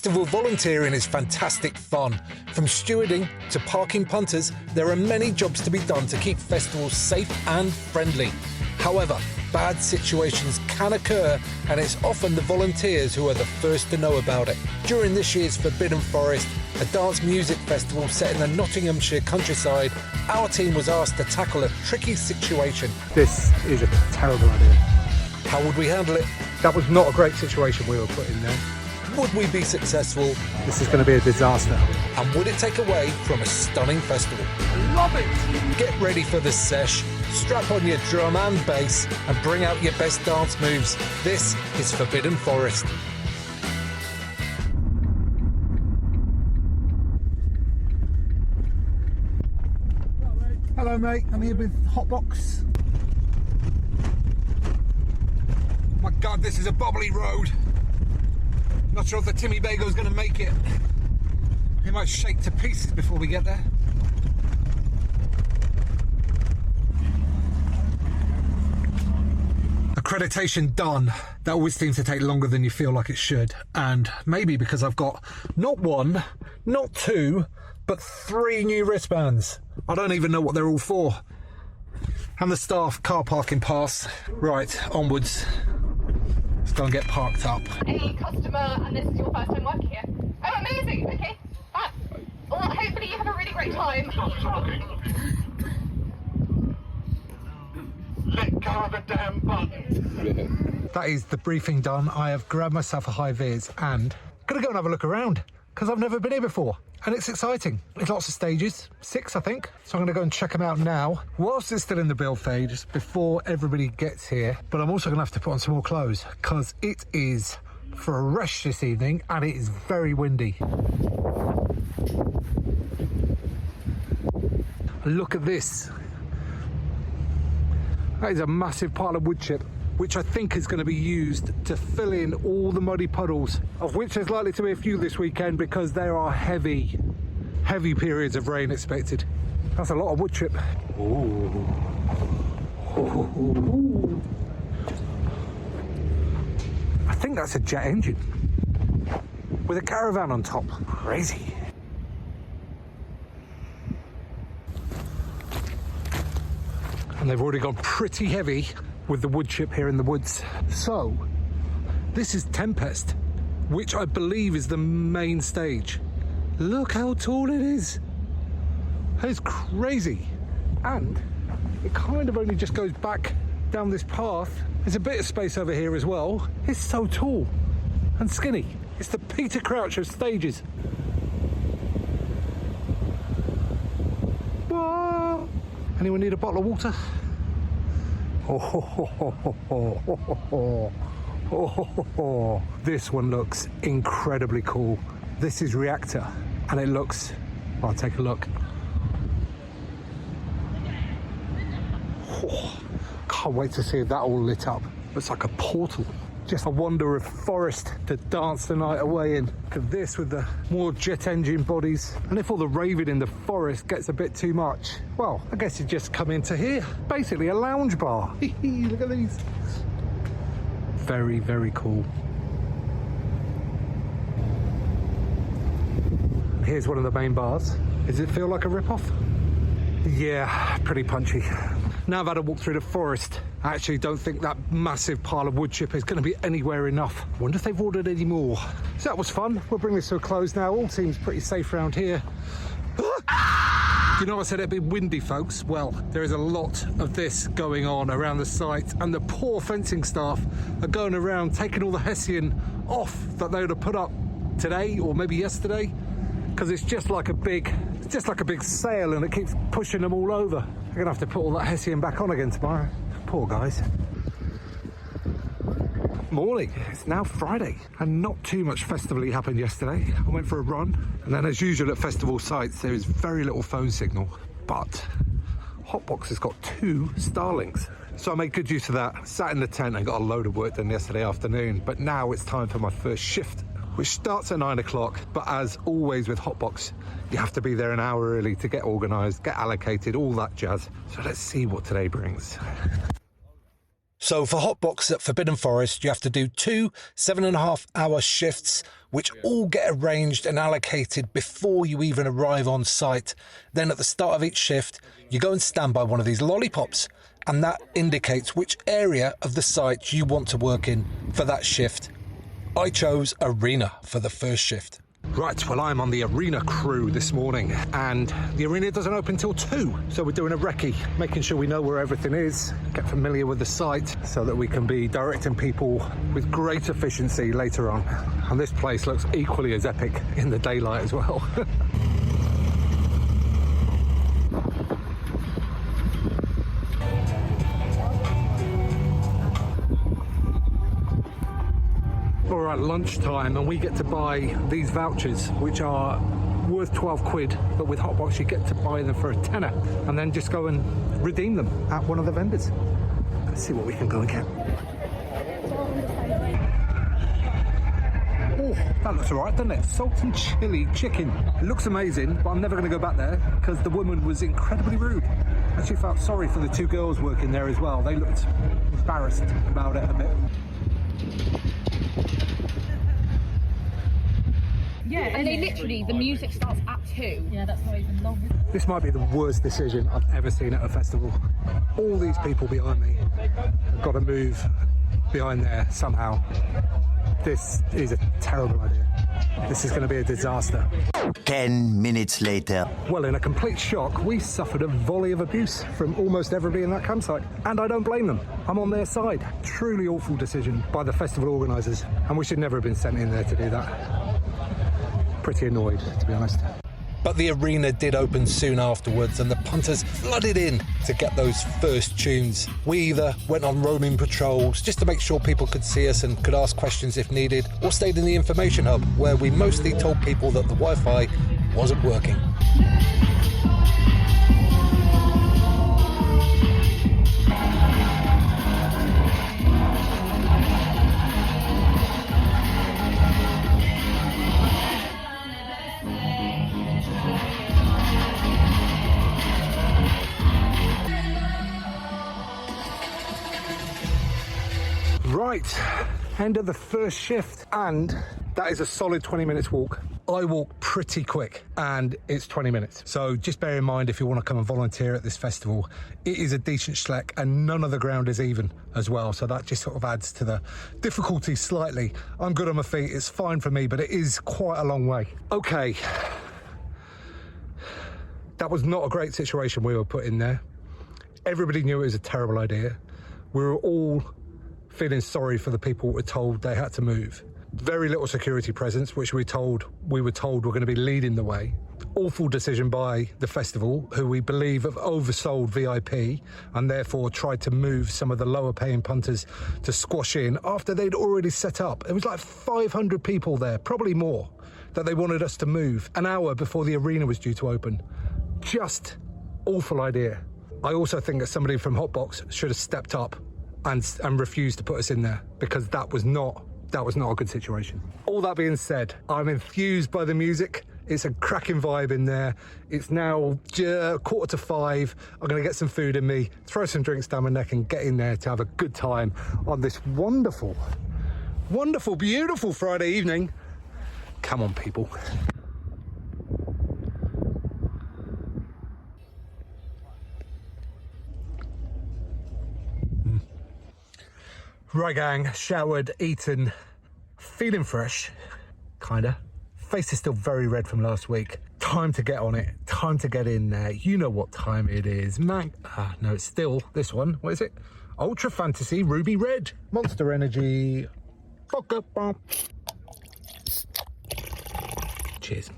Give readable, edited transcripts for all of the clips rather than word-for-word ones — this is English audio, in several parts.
Festival volunteering is fantastic fun. From stewarding to parking punters, there are many jobs to be done to keep festivals safe and friendly. However, bad situations can occur, and it's often the volunteers who are the first to know about it. During this year's Forbidden Forest, a dance music festival set in the Nottinghamshire countryside, our team was asked to tackle a tricky situation. This is a terrible idea. How would we handle it? That was not a great situation we were put in there. Would we be successful? This is going to be a disaster. And would it take away from a stunning festival? I love it! Get ready for the sesh, strap on your drum and bass, and bring out your best dance moves. This is Forbidden Forest. Hello mate, I'm here with Hotbox. My God, this is a bobbly road. Not sure if the Timmy Bago's going to make it. He might shake to pieces before we get there. Accreditation done. That always seems to take longer than you feel like it should. And maybe because I've got not one, not two, but 3 new wristbands. I don't even know what they're all for. And the staff car parking pass. Right, onwards. Let's go and get parked up. A customer, and this is your first time working here. Oh, amazing. Okay, fab. Well, hopefully you have a really great time. Let go of the damn button. That is the briefing done. I have grabbed myself a high vis and gonna go and have a look around because I've never been here before. And it's exciting. There's lots of stages, 6 I think. So I'm gonna go and check them out now, whilst it's still in the build phase, before everybody gets here. But I'm also gonna have to put on some more clothes because it is fresh this evening and it is very windy. Look at this. That is a massive pile of wood chip, which I think is going to be used to fill in all the muddy puddles, of which there's likely to be a few this weekend because there are heavy periods of rain expected. That's a lot of wood chip. Ooh. Ooh. I think that's a jet engine with a caravan on top. Crazy. And they've already gone pretty heavy with the wood chip here in the woods. So, this is Tempest, which I believe is the main stage. Look how tall it is. That is crazy. And it kind of only just goes back down this path. There's a bit of space over here as well. It's so tall and skinny. It's the Peter Crouch of stages. Whoa. Anyone need a bottle of water? Oh, this one looks incredibly cool. This is Reactor, and it looks, I'll take a look. Oh, can't wait to see that all lit up. Looks like a portal. Just a wonder of forest to dance the night away in. Look at this with the more jet engine bodies. And if all the raving in the forest gets a bit too much, well, I guess you just come into here. Basically a lounge bar. Look at these. Very, very cool. Here's one of the main bars. Does it feel like a rip-off? Yeah, pretty punchy. Now I've had a walk through the forest, I actually don't think that massive pile of wood chip is going to be anywhere enough. Wonder if they've ordered any more. So that was fun. We'll bring this to a close now. All seems pretty safe around here. You know I said it'd be windy, folks? Well, there is a lot of this going on around the site, and the poor fencing staff are going around taking all the hessian off that they would have put up today or maybe yesterday, because it's just like a big sail and it keeps pushing them all over. They're gonna have to put all that hessian back on again tomorrow. Poor guys. Morning, it's now Friday and not too much festivally happened yesterday. I went for a run, and then as usual at festival sites there is very little phone signal, but Hotbox has got 2 Starlinks. So I made good use of that, sat in the tent and got a load of work done yesterday afternoon, but now it's time for my first shift, which starts at 9 o'clock, but as always with Hotbox, you have to be there an hour early to get organised, get allocated, all that jazz. So let's see what today brings. So for Hotbox at Forbidden Forest, you have to do 2 7.5-hour shifts, which all get arranged and allocated before you even arrive on site. Then at the start of each shift, you go and stand by one of these lollipops, and that indicates which area of the site you want to work in for that shift. I chose Arena for the first shift. Right, well, I'm on the Arena crew this morning, and the Arena doesn't open till 2, so we're doing a recce, making sure we know where everything is, get familiar with the site, so that we can be directing people with great efficiency later on. And this place looks equally as epic in the daylight as well. We're at lunchtime and we get to buy these vouchers, which are worth 12 quid, but with Hotbox you get to buy them for a tenner and then just go and redeem them at one of the vendors. Let's see what we can go and get. Oh, that looks alright, doesn't it? Salt and chili chicken. It looks amazing, but I'm never going to go back there because the woman was incredibly rude. I actually felt sorry for the 2 girls working there as well. They looked embarrassed about it a bit. Yeah, and they literally, the music starts at 2. Yeah, that's not even long. This might be the worst decision I've ever seen at a festival. All these people behind me have got to move behind there somehow. This is a terrible idea. This is going to be a disaster. 10 minutes later. Well, in a complete shock, we suffered a volley of abuse from almost everybody in that campsite. And I don't blame them. I'm on their side. Truly awful decision by the festival organisers. And we should never have been sent in there to do that. Pretty annoyed, to be honest. But the Arena did open soon afterwards and the punters flooded in to get those first tunes. We either went on roaming patrols just to make sure people could see us and could ask questions if needed, or stayed in the information hub where we mostly told people that the Wi-Fi wasn't working. Right, end of the first shift, and that is a solid 20 minutes walk. I walk pretty quick and it's 20 minutes. So just bear in mind if you want to come and volunteer at this festival, it is a decent schlek and none of the ground is even as well. So that just sort of adds to the difficulty slightly. I'm good on my feet, it's fine for me, but it is quite a long way. Okay, that was not a great situation we were put in there. Everybody knew it was a terrible idea. We were all feeling sorry for the people who were told they had to move. Very little security presence, which we were told were going to be leading the way. Awful decision by the festival, who we believe have oversold VIP and therefore tried to move some of the lower paying punters to squash in after they'd already set up. It was like 500 people there, probably more, that they wanted us to move an hour before the Arena was due to open. Just awful idea. I also think that somebody from Hotbox should have stepped up and refused to put us in there, because that was not a good situation. All that being said, I'm enthused by the music. It's a cracking vibe in there. It's now 4:45. I'm going to get some food in me, throw some drinks down my neck and get in there to have a good time on this wonderful, wonderful, beautiful Friday evening. Come on, people. Right, gang, showered, eaten, feeling fresh, kinda. Face is still very red from last week. Time to get on it, time to get in there. You know what time it is. No, it's still this one. What is it? Ultra Fantasy Ruby Red. Monster Energy. Vodka bomb. Cheers.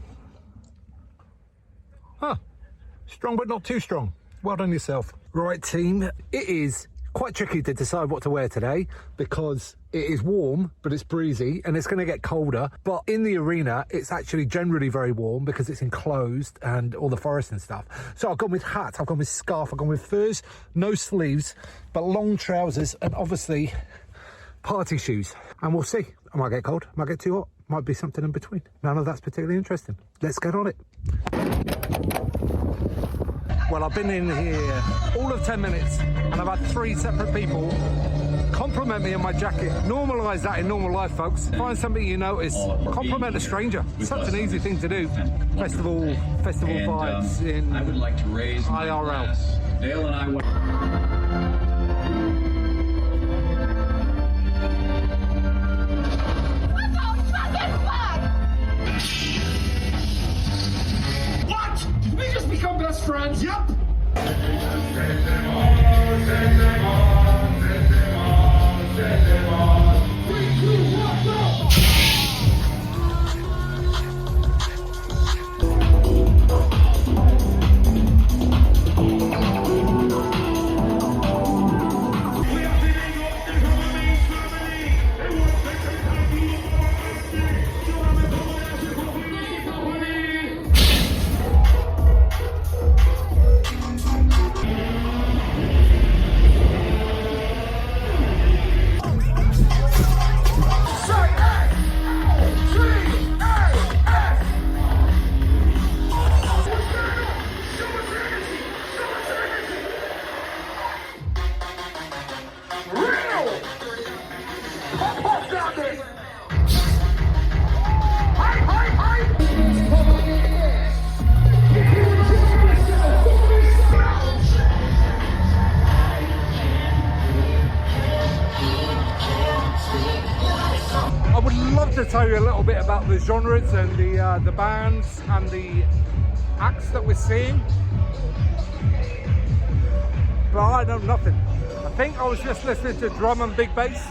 Strong but not too strong. Well done yourself. Right, team, it is quite tricky to decide what to wear today because it is warm, but it's breezy and it's going to get colder. But in the Arena, it's actually generally very warm because it's enclosed and all the forest and stuff. So I've gone with hat, I've gone with scarf, I've gone with furs, no sleeves, but long trousers and obviously party shoes. And we'll see. I might get cold, might get too hot, might be something in between. None of that's particularly interesting. Let's get on it. Well, I've been in here all of 10 minutes and I've had 3 separate people Compliment me on my jacket. Normalise that in normal life, folks. Find something you notice. Compliment a stranger. Such an easy thing to do. Festival vibes in I would like to raise my IRL. glass. Dale and I went. What? Did we just become best friends? Yup. I would love to tell you a little bit about the genres and the bands and the acts that we're seeing, but I know nothing. I think I was just listening to drum and big bass,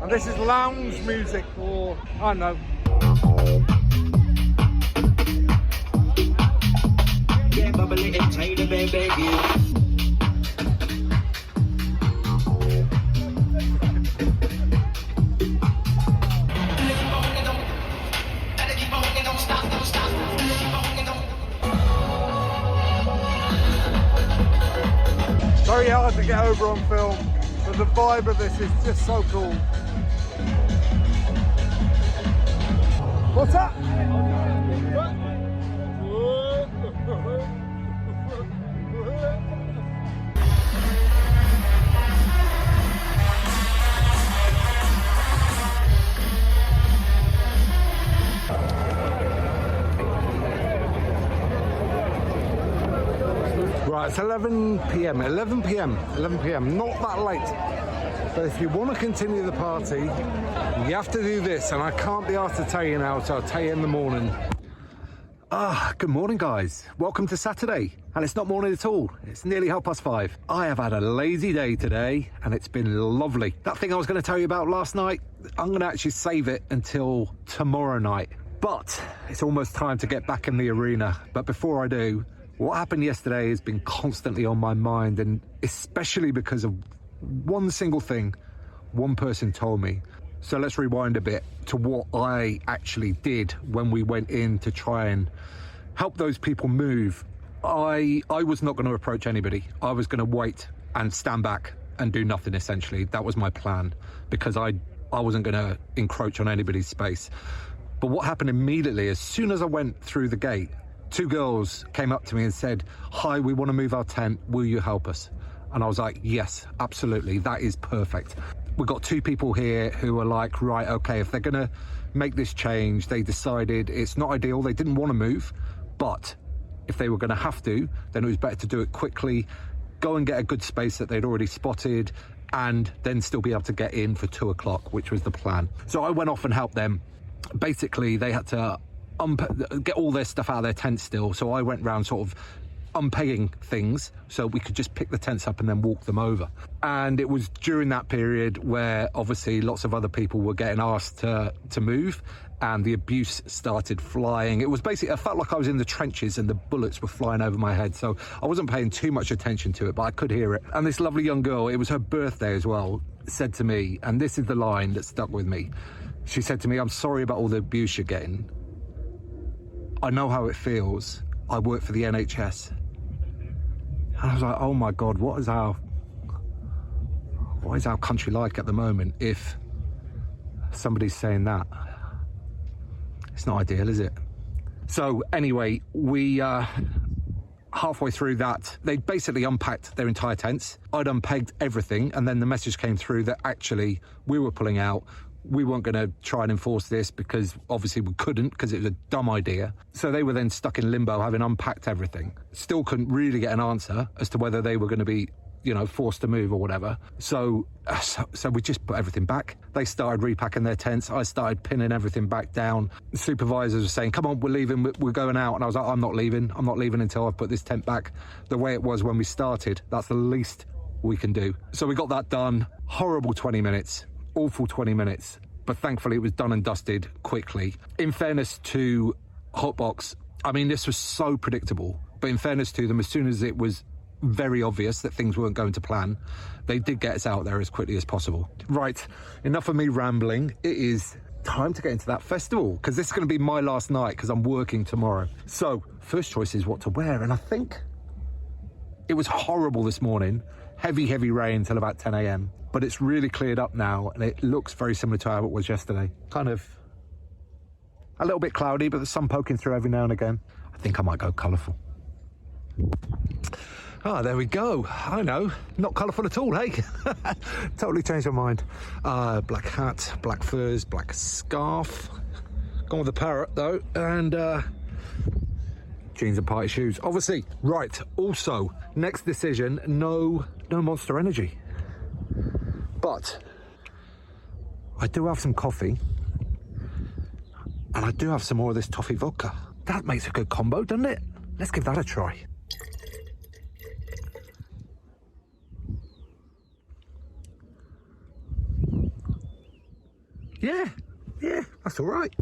and this is lounge music, or I don't know. Yeah, bubbly and tidy, baby. Very hard to get over on film, but the vibe of this is just so cool. What's that? Right, it's 11 p.m, not that late. But if you want to continue the party, you have to do this, and I can't be asked to tell you now, so I'll tell you in the morning. Good morning, guys. Welcome to Saturday, and it's not morning at all. It's nearly 5:30. I have had a lazy day today, and it's been lovely. That thing I was going to tell you about last night, I'm going to actually save it until tomorrow night. But it's almost time to get back in the arena. But before I do, what happened yesterday has been constantly on my mind, and especially because of one single thing one person told me. So let's rewind a bit to what I actually did when we went in to try and help those people move. I was not going to approach anybody. I was going to wait and stand back and do nothing, essentially. That was my plan, because I wasn't going to encroach on anybody's space. But what happened immediately, as soon as I went through the gate, two girls came up to me and said, "Hi, we want to move our tent. Will you help us?" And I was like, yes, absolutely. That is perfect. We've got two people here who are like, right, okay, if they're going to make this change, they decided it's not ideal. They didn't want to move, but if they were going to have to, then it was better to do it quickly, go and get a good space that they'd already spotted, and then still be able to get in for 2 o'clock, which was the plan. So I went off and helped them. Basically, they had to get all their stuff out of their tent still, so I went round sort of unpegging things so we could just pick the tents up and then walk them over. And it was during that period where obviously lots of other people were getting asked to move, and the abuse started flying. It was basically, I felt like I was in the trenches and the bullets were flying over my head, so I wasn't paying too much attention to it, but I could hear it. And this lovely young girl, it was her birthday as well, said to me, and this is the line that stuck with me. She said to me, "I'm sorry about all the abuse you're getting. I know how it feels. I work for the NHS." And I was like, oh my God, what is our country like at the moment if somebody's saying that? It's not ideal, is it? So anyway, we halfway through that, they'd basically unpacked their entire tents. I'd unpegged everything, and then the message came through that actually we were pulling out. We weren't going to try and enforce this because obviously we couldn't, because it was a dumb idea. So they were then stuck in limbo, having unpacked everything. Still couldn't really get an answer as to whether they were going to be, you know, forced to move or whatever. So we just put everything back. They started repacking their tents. I started pinning everything back down. The supervisors were saying, come on, we're leaving, we're going out. And I was like, I'm not leaving until I've put this tent back the way it was when we started. That's the least we can do. So we got that done. Horrible 20 minutes. Awful 20 minutes, but thankfully it was done and dusted quickly. In fairness to Hotbox, I mean, this was so predictable, but in fairness to them, as soon as it was very obvious that things weren't going to plan, they did get us out there as quickly as possible. Right, enough of me rambling. It is time to get into that festival, because this is going to be my last night because I'm working tomorrow. So first choice is what to wear, and I think it was horrible this morning. Heavy rain till about 10 a.m. But it's really cleared up now, and it looks very similar to how it was yesterday. Kind of a little bit cloudy, but the sun poking through every now and again. I think I might go colourful. Ah, there we go. I know, not colourful at all, hey? Totally changed my mind. Black hat, black furs, black scarf. Gone with the parrot though, and jeans and party shoes, obviously. Right, also, next decision, no Monster Energy. But I do have some coffee, and I do have some more of this toffee vodka. That makes a good combo, doesn't it? Let's give that a try. Yeah, that's all right.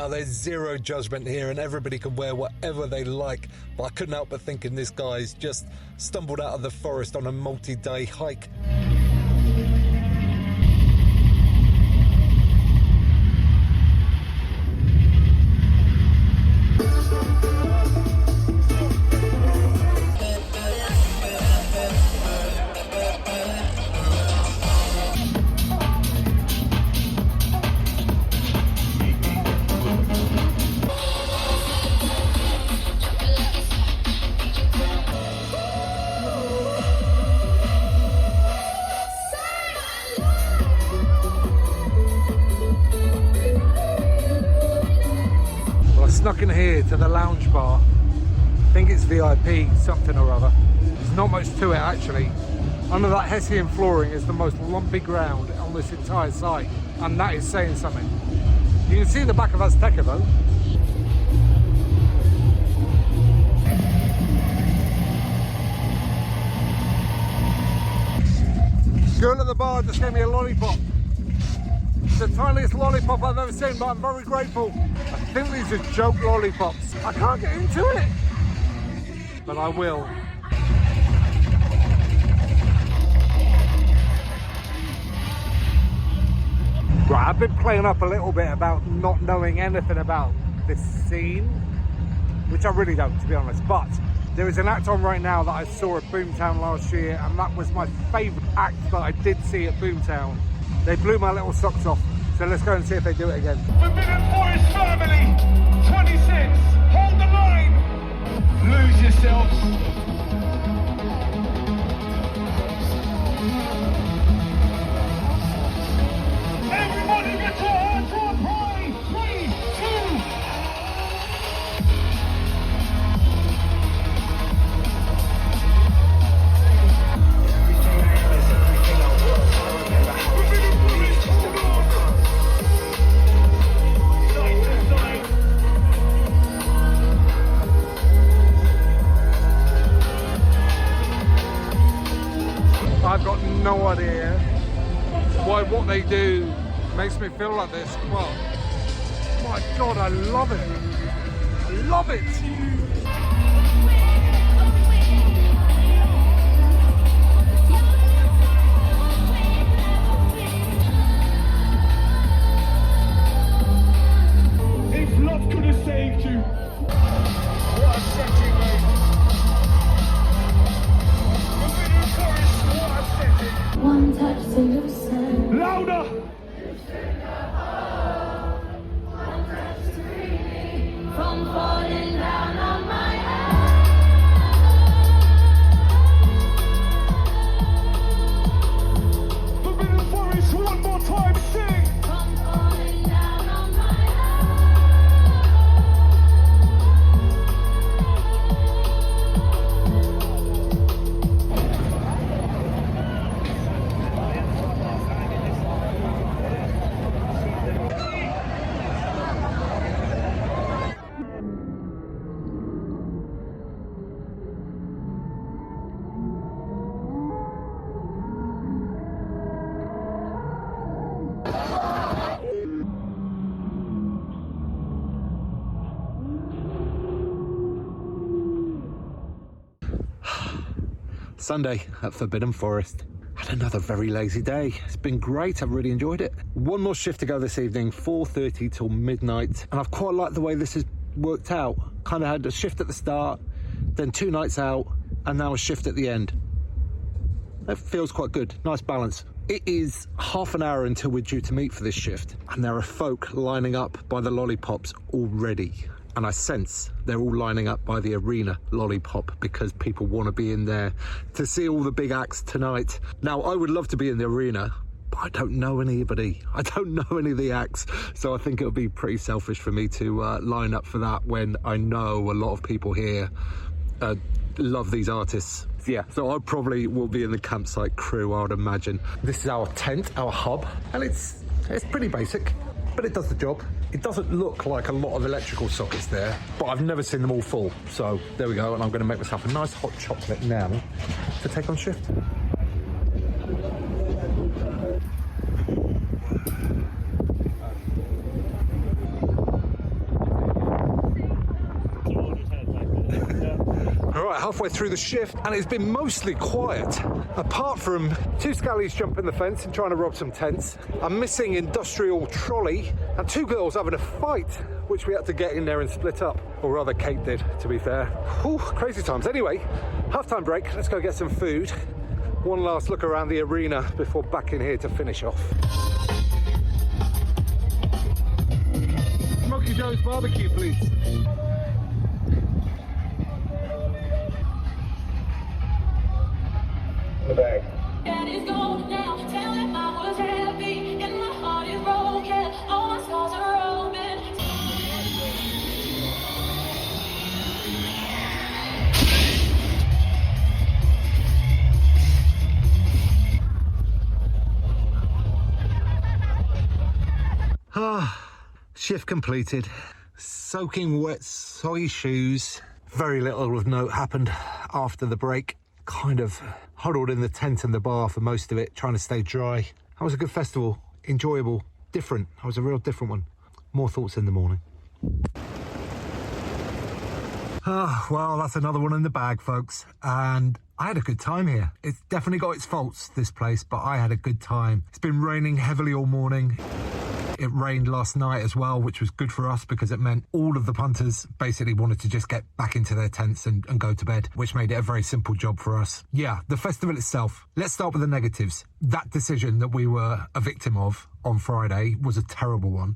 There's zero judgment here and everybody can wear whatever they like, but I couldn't help but thinking this guy's just stumbled out of the forest on a multi-day hike. Snuck in here to the lounge bar. I think it's VIP something or other. There's not much to it actually. Under that Hessian flooring is the most lumpy ground on this entire site, and that is saying something. You can see the back of Azteca though. Girl at the bar just gave me a lollipop. It's the tiniest lollipop I've ever seen, but I'm very grateful. I think these are joke lollipops. I can't get into it, but I will. Right, I've been playing up a little bit about not knowing anything about this scene, which I really don't, to be honest, but there is an act on right now that I saw at Boomtown last year, and that was my favourite act that I did see at Boomtown. They blew my little socks off, so let's go and see if they do it again. Forbidden Forest family, 26, hold the line, lose yourselves. Everybody get your no idea why what they do makes me feel like this, but my God, I love it. I love it. If love could have saved you, what a setting, mate. Forbidden Forest, what a setting. One touch to loosen. Louder! From falling down on my Forbidden Forest, one more time, sing! From falling down on my Sunday at Forbidden Forest. Had another very lazy day. It's been great. I've really enjoyed it. One more shift to go this evening, 4:30 till midnight. And I've quite liked the way this has worked out. Kind of had a shift at the start, then 2 nights out, and now a shift at the end. That feels quite good. Nice balance. It is half an hour until we're due to meet for this shift. And there are folk lining up by the lollipops already. And I sense they're all lining up by the arena lollipop because people want to be in there to see all the big acts tonight. Now, I would love to be in the arena, but I don't know anybody. I don't know any of the acts. So I think it would be pretty selfish for me to line up for that when I know a lot of people here love these artists. Yeah, so I probably will be in the campsite crew, I would imagine. This is our tent, our hub, and it's pretty basic, but it does the job. It doesn't look like a lot of electrical sockets there, but I've never seen them all full. So there we go, and I'm going to make myself a nice hot chocolate now to take on shift. Alright, halfway through the shift, and it's been mostly quiet. Apart from 2 scallies jumping the fence and trying to rob some tents, a missing industrial trolley, and 2 girls having a fight, which we had to get in there and split up. Or rather, Kate did, to be fair. Ooh, crazy times. Anyway, half-time break, let's go get some food. One last look around the arena before back in here to finish off. Smoky Joe's barbecue, please. The bag. Daddy's gone now. Tell him I was happy and my heart is broken. All my scars are open. Shift completed. Soaking wet, soggy shoes. Very little of note happened after the break. Kind of huddled in the tent and the bar for most of it, trying to stay dry. That was a good festival, enjoyable, different. That was a real different one. More thoughts in the morning. Well, that's another one in the bag, folks. And I had a good time here. It's definitely got its faults, this place, but I had a good time. It's been raining heavily all morning. It rained last night as well, which was good for us because it meant all of the punters basically wanted to just get back into their tents and go to bed, which made it a very simple job for us. Yeah, the festival itself. Let's start with the negatives. That decision that we were a victim of on Friday was a terrible one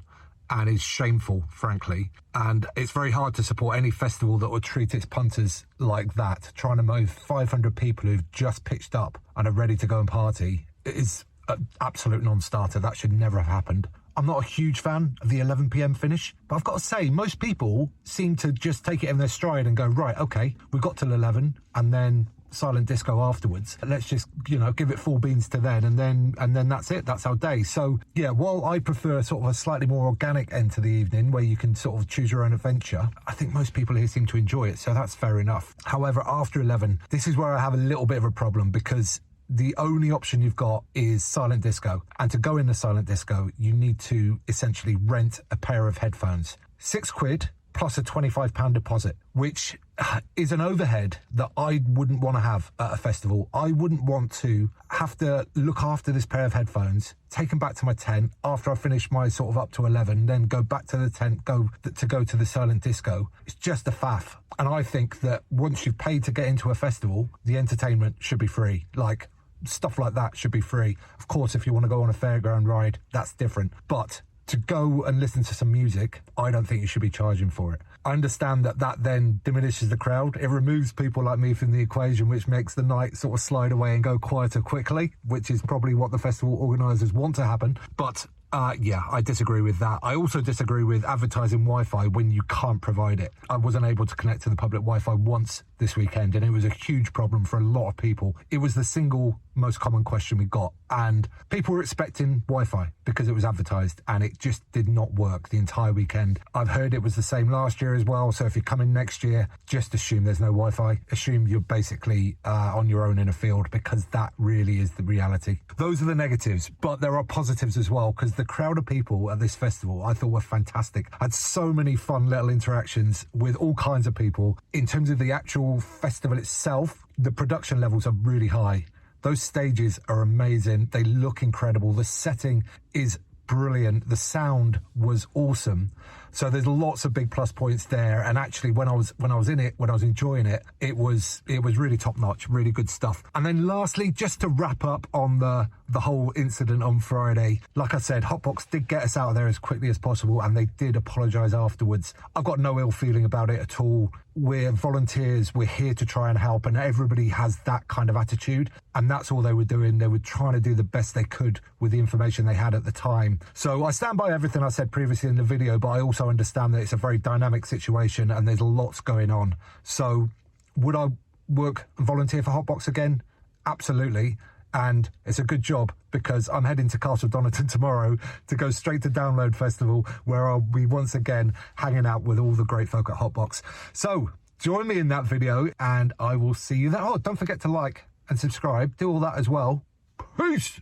and is shameful, frankly. And it's very hard to support any festival that would treat its punters like that. Trying to move 500 people who've just pitched up and are ready to go and party is an absolute non-starter. That should never have happened. I'm not a huge fan of the 11 p.m. finish, but I've got to say, most people seem to just take it in their stride and go, right, okay, we got till 11 and then silent disco afterwards. Let's just, give it full beans to then, and then that's it. That's our day. So, yeah, while I prefer sort of a slightly more organic end to the evening where you can sort of choose your own adventure, I think most people here seem to enjoy it, so that's fair enough. However, after 11, this is where I have a little bit of a problem because the only option you've got is silent disco. And to go in the silent disco, you need to essentially rent a pair of headphones. £6 plus a £25 deposit, which is an overhead that I wouldn't want to have at a festival. I wouldn't want to have to look after this pair of headphones, take them back to my tent after I finish my sort of up to 11, then go back to the tent, go to the silent disco. It's just a faff. And I think that once you've paid to get into a festival, the entertainment should be free. Like, stuff like that should be free. Of course, if you want to go on a fairground ride, that's different. But to go and listen to some music, I don't think you should be charging for it. I understand that then diminishes the crowd. It removes people like me from the equation, which makes the night sort of slide away and go quieter quickly, which is probably what the festival organisers want to happen. But yeah, I disagree with that. I also disagree with advertising Wi-Fi when you can't provide it. I wasn't able to connect to the public Wi-Fi once this weekend, and it was a huge problem for a lot of people. It was the single most common question we got, and people were expecting Wi-Fi because it was advertised, and it just did not work the entire weekend. I've heard it was the same last year as well, so if you're coming next year, just assume there's no Wi-Fi. Assume you're basically on your own in a field, because that really is the reality. Those are the negatives, but there are positives as well, because the crowd of people at this festival I thought were fantastic. I had so many fun little interactions with all kinds of people. In terms of the actual festival itself, the production levels are really high. Those stages are amazing. They look incredible. The setting is brilliant. The sound was awesome. So there's lots of big plus points there. And actually, when I was enjoying it, it was really top notch, really good stuff. And then lastly, just to wrap up on the whole incident on Friday, like I said, Hotbox did get us out of there as quickly as possible, and they did apologise afterwards. I've got no ill feeling about it at all. We're volunteers, we're here to try and help, and everybody has that kind of attitude, and that's all they were doing. They were trying to do the best they could with the information they had at the time. So I stand by everything I said previously in the video, but I also understand that it's a very dynamic situation and there's lots going on. So would I work and volunteer for Hotbox again? Absolutely. And it's a good job, because I'm heading to Castle Donington tomorrow to go straight to Download Festival, where I'll be once again hanging out with all the great folk at Hotbox. So join me in that video, and I will see you there. Oh, don't forget to like and subscribe. Do all that as well. Peace.